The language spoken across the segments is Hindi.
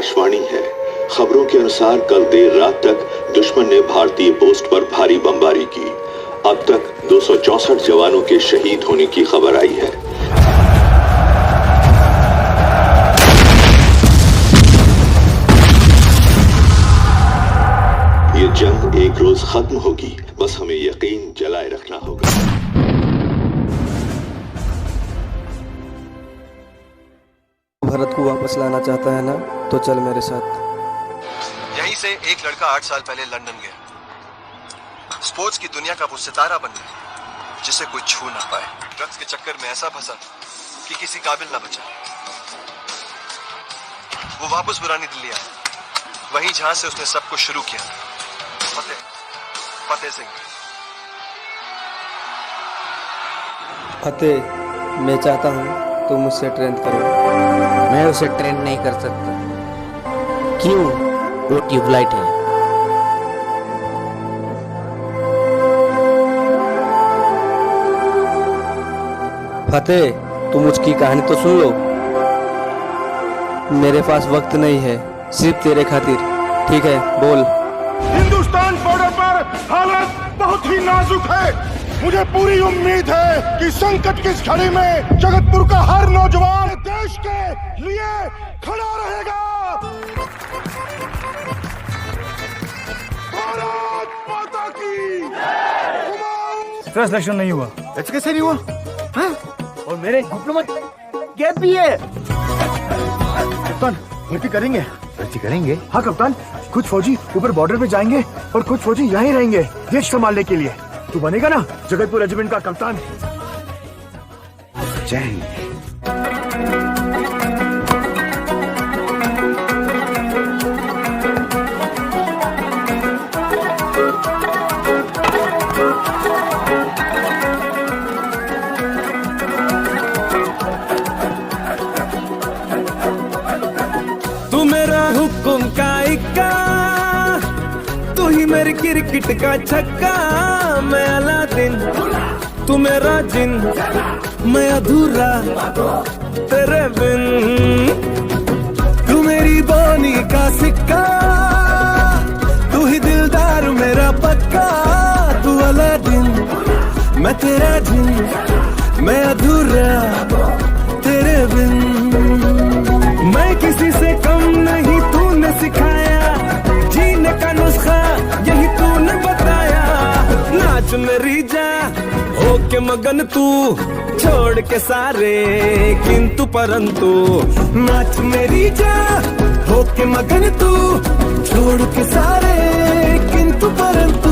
आकाशवाणी है। खबरों के अनुसार कल देर रात तक दुश्मन ने भारतीय पोस्ट पर भारी बमबारी की। अब तक 264 जवानों के शहीद होने की खबर आई है। ये जंग एक रोज खत्म होगी, बस हमें यकीन जलाए रखना होगा। भारत को वापस लाना चाहता है ना, तो चल मेरे साथ। यहीं से एक लड़का 8 साल पहले लंदन गया, स्पोर्ट्स की दुनिया का वो सितारा बन गया जिसे कोई छू ना पाए। ड्रग्स के चक्कर में ऐसा फंसा कि किसी काबिल ना बचा। वो वापस पुरानी दिल्ली आया, वहीं जहां से उसने सब कुछ शुरू किया। फतेह सिंह। फतेह, मैं चाहता हूँ तुम मुझसे ट्रेन करो। मैं उसे ट्रेन नहीं कर सकता। क्यों? वो ट्यूबलाइट है। फतेह, तुम उसकी कहानी तो सुन लो। मेरे पास वक्त नहीं है, सिर्फ तेरे खातिर। ठीक है, बोल। हिंदुस्तान बॉर्डर पर हालत बहुत ही नाजुक है। मुझे पूरी उम्मीद है कि संकट की इस घड़ी में जगतपुर का हर नौजवान देश के लिए खड़ा रहेगा। भारत माता की। तेरा सिलेक्शन नहीं हुआ। कैसे नहीं हुआ? हाँ? और मेरे डिप्लोमा गैप भी है। कप्तान, भर्ती करेंगे? भर्ती करेंगे? हाँ कप्तान, कुछ फौजी ऊपर बॉर्डर पे जाएंगे और कुछ फौजी यहीं रहेंगे देश संभालने के लिए। तू बनेगा ना जगतपुर रेजिमेंट का कप्तान? जय हिंद। तू मेरा हुक्म का इक्का, तू ही मेरी क्रिकेट का छक्का। मैं अलादीन, तू मेरा जिन, मैं अधूरा तेरे बिन। तू मेरी बोनी का सिक्का, तू ही दिलदार मेरा पक्का। तू अलादीन, मैं तेरा जिन, मैं अधूरा तेरे बिन। मैं किसी से कम नहीं, तूने सिखाया जीने का नुस्खा, यही तूने बताया। नाच मेरी जा होके मगन तू, छोड़ के सारे किंतु परंतु। नाच मेरी जा होके मगन तू, छोड़ के सारे किंतु परंतु।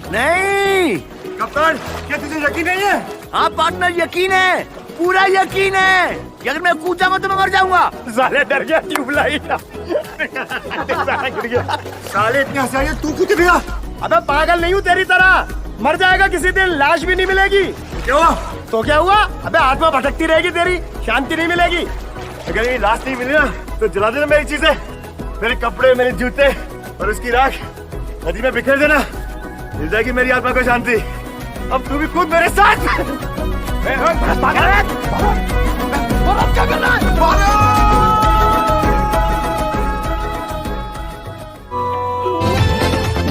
नहीं कप्तान, क्या तुझे यकीन नहीं है? हाँ पार्टनर, यकीन है, पूरा यकीन है कि अगर मैं कूद जाऊंगा तो मैं मर जाऊंगा। साले डर गया ट्यूबलाइट। साले इतने हंसाइए, तू कूद गया? अबे पागल नहीं हूँ तेरी तरह, मर जाएगा किसी दिन, लाश भी नहीं मिलेगी। क्यों? तो क्या हुआ? अबे आत्मा भटकती रहेगी तेरी, शांति नहीं मिलेगी। अगर ये लाश नहीं मिली ना तो जला देना मेरी चीजें, मेरे कपड़े, मेरे जूते और उसकी राख नदी में बिखेर देना। मिल जाएगी मेरी आत्मा को शांति। अब तू भी कूद मेरे साथ।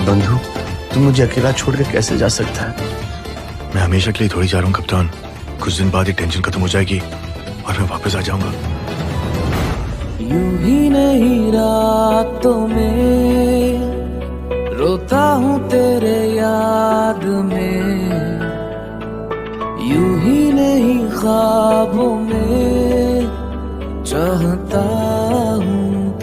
बंधु, तुम मुझे अकेला छोड़कर कैसे जा सकता है? मैं हमेशा के लिए थोड़ी जा रहा हूँ कप्तान। कुछ दिन बाद ही टेंशन खत्म हो जाएगी और मैं वापस आ जाऊंगा। यूं ही नहीं रातों में रोता हूँ तेरे याद में, यूं ही नहीं ख्वाबों में चाहता हूँ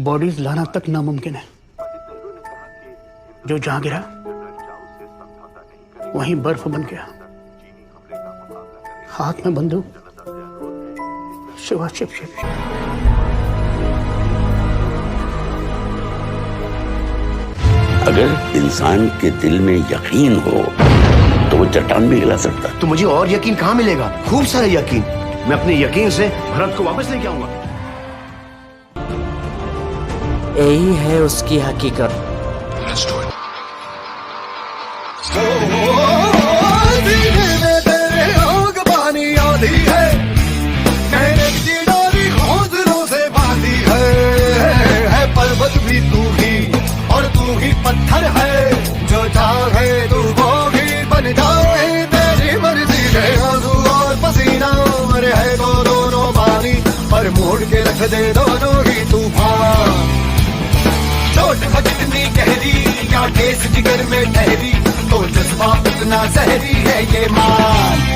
बॉडीज लाना तक नामुमकिन है। जो जहां गिरा वहीं बर्फ बन गया, हाथ में बंदूक, शिवा शिप शिप। अगर इंसान के दिल में यकीन हो तो वो चट्टान भी हिला सकता है। तो मुझे और यकीन कहाँ मिलेगा? खूब सारा यकीन। मैं अपने यकीन से भरत को वापस लेके आऊंगा। यही है उसकी हकीकत। पर्वत भी तू ही और तू ही पत्थर है, जो चाहे तू वो भी बन जाए, तेरी मर्जी है। आंसू और पसीना मरे है तो दोनों पानी, पर मोड़ के रख दे दोनों ही तूफान। चोट कितनी गहरी या ठेस जिगर में ठहरी, तो जज्बा इतना जहरी है ये मान।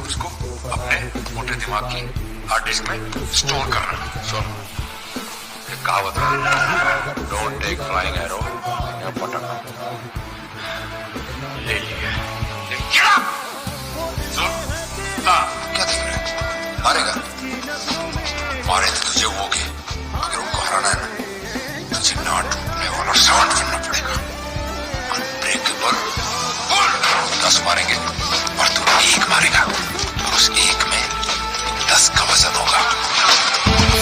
उसको अपने मोटे दिमाग की हार्ड डिस्क में स्टोर करना। सुन, एक कहावत है, don't take flying arrow in your पटक। ले लिया। सुन, हाँ, क्या देख रहे हैं? मारेगा? मारे तो तुझे वो के, अगर उनको हराना है ना, तुझे ना टूटने वाला साउंड करना पड़ेगा। अनब्रेकेबल। 10 मारेंगे और तू एक मारेगा, और उस एक में 10 का वजन होगा।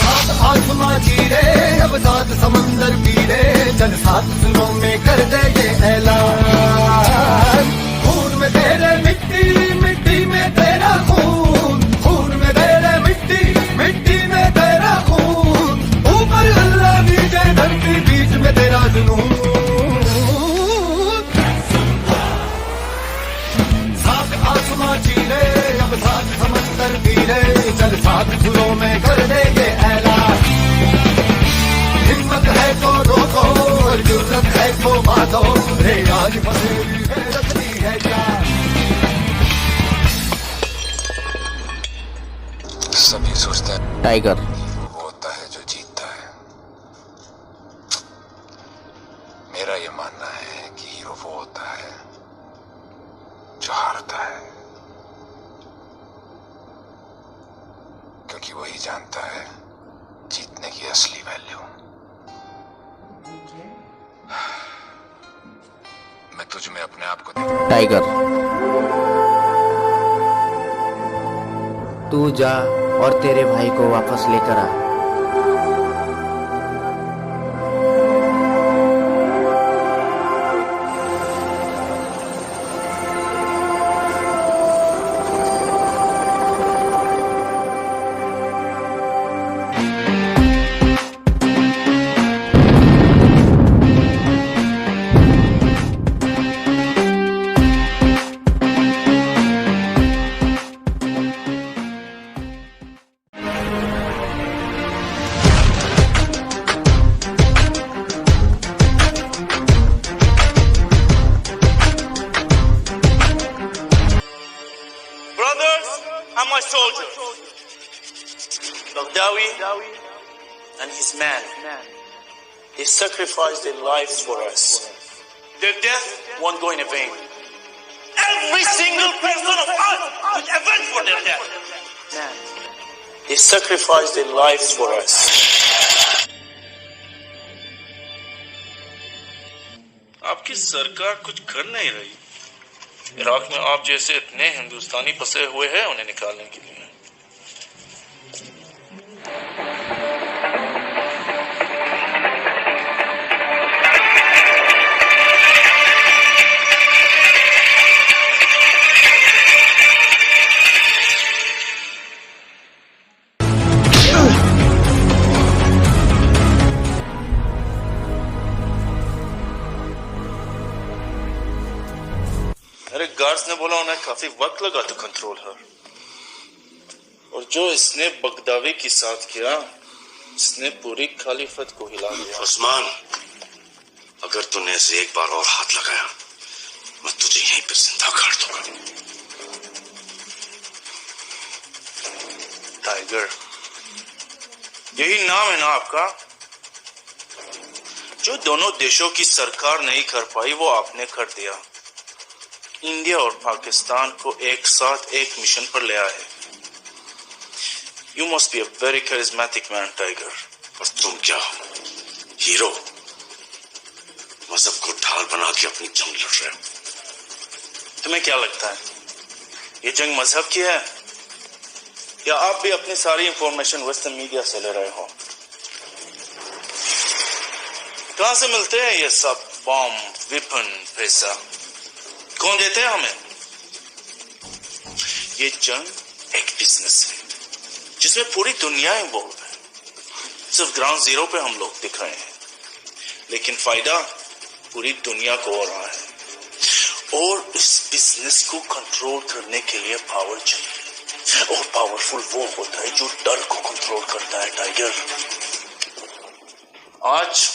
सात आसमां चीरे, अब 7 समंदर पीरे, चल 7 सुरों में कर दे ये ऐलान। खून में तेरे मिट्टी, मिट्टी में तेरा खून, खून में तेरे मिट्टी, मिट्टी में तेरा खून। ऊपर अल्लाह, नीचे धरती, बीच में तेरा जुनून। चीरे, अब 7 समंदर पीरे, चल 7 सुरों में कर दे ये ऐलान। हिम्मत है तो रोको, जुर्रत है तो बांधो, रे आज फंसेगी रखती है क्या। सभी सोचते हैं टाइगर वो होता है जो जीतता है। मेरा ये मानना है कि हीरो वो होता है जो हारता है, क्योंकि वही जानता है जीतने की असली वैल्यू। मैं तुझ में अपने आप को टाइगर, तू जा और तेरे भाई को वापस लेकर आ। and my soldiers. Bagdawi and his men, they sacrificed their lives for us. Their death won't go in vain. Every single person of us will avenge for their death. They sacrificed their lives for us. आपकी सरकार कुछ कर नहीं रही। इराक में आप जैसे इतने हिंदुस्तानी फंसे हुए हैं उन्हें निकालने के लिए। मेरे गार्ड्स ने बोला उन्हें काफी वक्त लगा तो कंट्रोल हर, और जो इसने बगदावी के साथ किया इसने पूरी खलीफत को हिला दिया। उस्मान, अगर तूने इसे एक बार और हाथ लगाया, मैं तुझे यहीं पे जिंदा गाड़ दूंगा। टाइगर, यही नाम है ना आपका? जो दोनों देशों की सरकार नहीं कर पाई वो आपने कर दिया। इंडिया और पाकिस्तान को एक साथ एक मिशन पर ले आए। You must be a very charismatic man tiger. और तुम क्या हो? हीरो? मजहब को ढाल बना के अपनी जंग लड़ रहे हो। तुम्हें क्या लगता है ये जंग मजहब की है, या आप भी अपनी सारी इंफॉर्मेशन वेस्टर्न मीडिया से ले रहे हो? कहां से मिलते हैं ये सब बॉम्ब, वेपन, पैसा? कौन देते हैं हमें? ये जंग एक बिजनेस है जिसमें पूरी दुनिया इन्वॉल्व है। सिर्फ ग्राउंड जीरो पे हम लोग दिख रहे हैं, लेकिन फायदा पूरी दुनिया को हो रहा है। और इस बिजनेस को कंट्रोल करने के लिए पावर चाहिए, और पावरफुल वो होता है जो डर को कंट्रोल करता है टाइगर। आज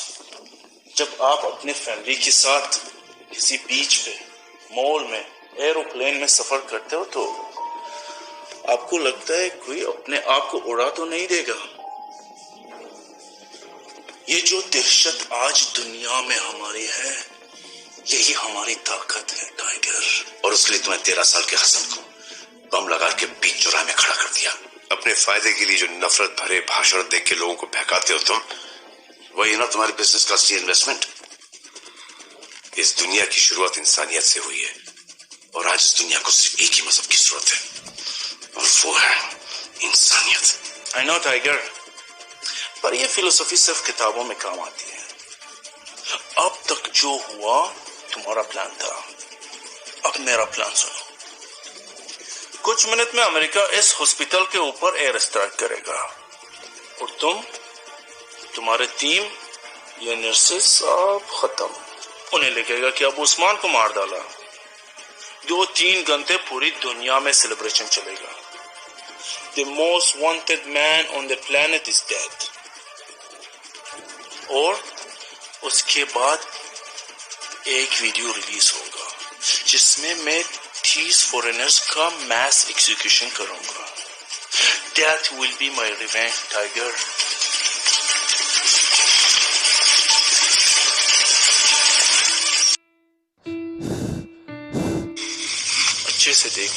जब आप अपने फैमिली के साथ किसी बीच पे, मॉल में, एरोप्लेन में सफर करते हो तो आपको लगता है कोई अपने आप को उड़ा तो नहीं देगा। ये जो दहशत आज दुनिया में हमारी है, यही हमारी ताकत है टाइगर। और उसके लिए तुम्हें 13 साल के हसन को बम लगा के बीच चौराहे में खड़ा कर दिया। अपने फायदे के लिए जो नफरत भरे भाषण देख के लोगों को बहकाते हो तुम, वही ना तुम्हारी बिजनेस क्लास की इन्वेस्टमेंट। इस दुनिया की शुरुआत इंसानियत से हुई है, और आज इस दुनिया को सिर्फ एक ही मजहब की जरूरत है, और वो है इंसानियत। आई नो टाइगर, पर ये फिलोसफी सिर्फ किताबों में काम आती है। अब तक जो हुआ तुम्हारा प्लान था, अब मेरा प्लान सुनो। कुछ मिनट में अमेरिका इस हॉस्पिटल के ऊपर एयर स्ट्राइक करेगा, और तुम्हारे टीम, ये नर्सेस सब खत्म। उन्हें लगेगा कि अब उस्मान को मार डाला। 2-3 घंटे पूरी दुनिया में सेलिब्रेशन चलेगा। The most wanted man on the planet is dead. और उसके बाद एक वीडियो रिलीज होगा जिसमें मैं 30 फॉरेनर्स का मैस एग्जीक्यूशन करूंगा। That will be my revenge, Tiger. अच्छे से देख,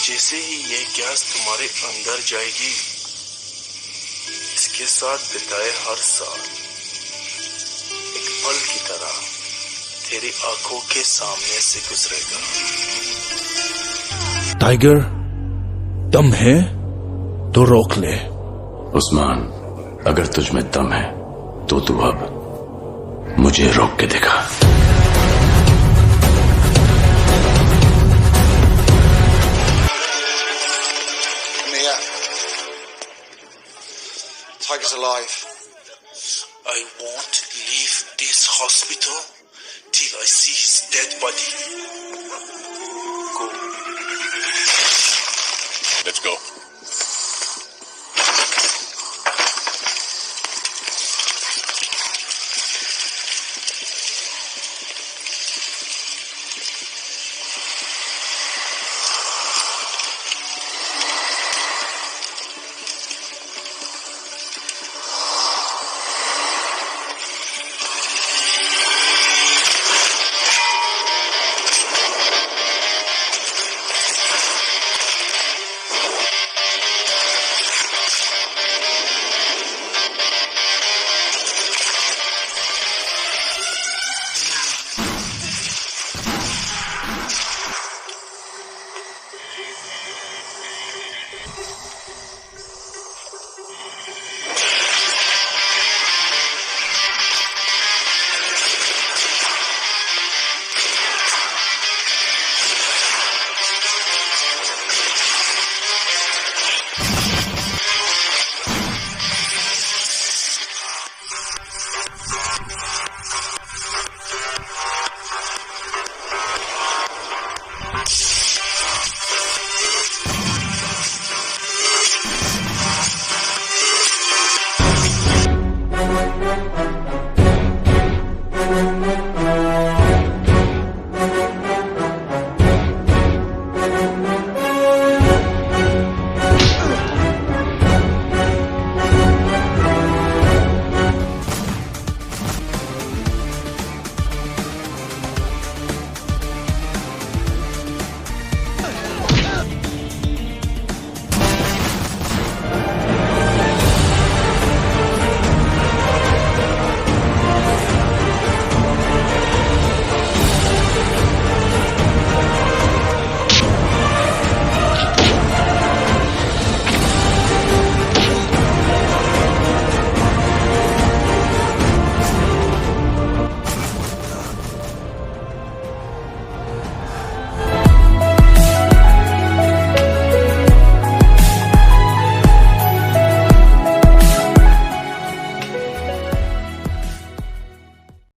जैसे ही ये गैस तुम्हारे अंदर जाएगी, इसके साथ बिताए हर साल एक पल की तरह तेरी आंखों के सामने से गुजरेगा। टाइगर, दम है तो रोक ले। उस्मान, अगर तुझ में दम है तो तू अब मुझे रोक के दिखा। Tiger's alive. I won't leave this hospital till I see his dead body. Go. Let's go.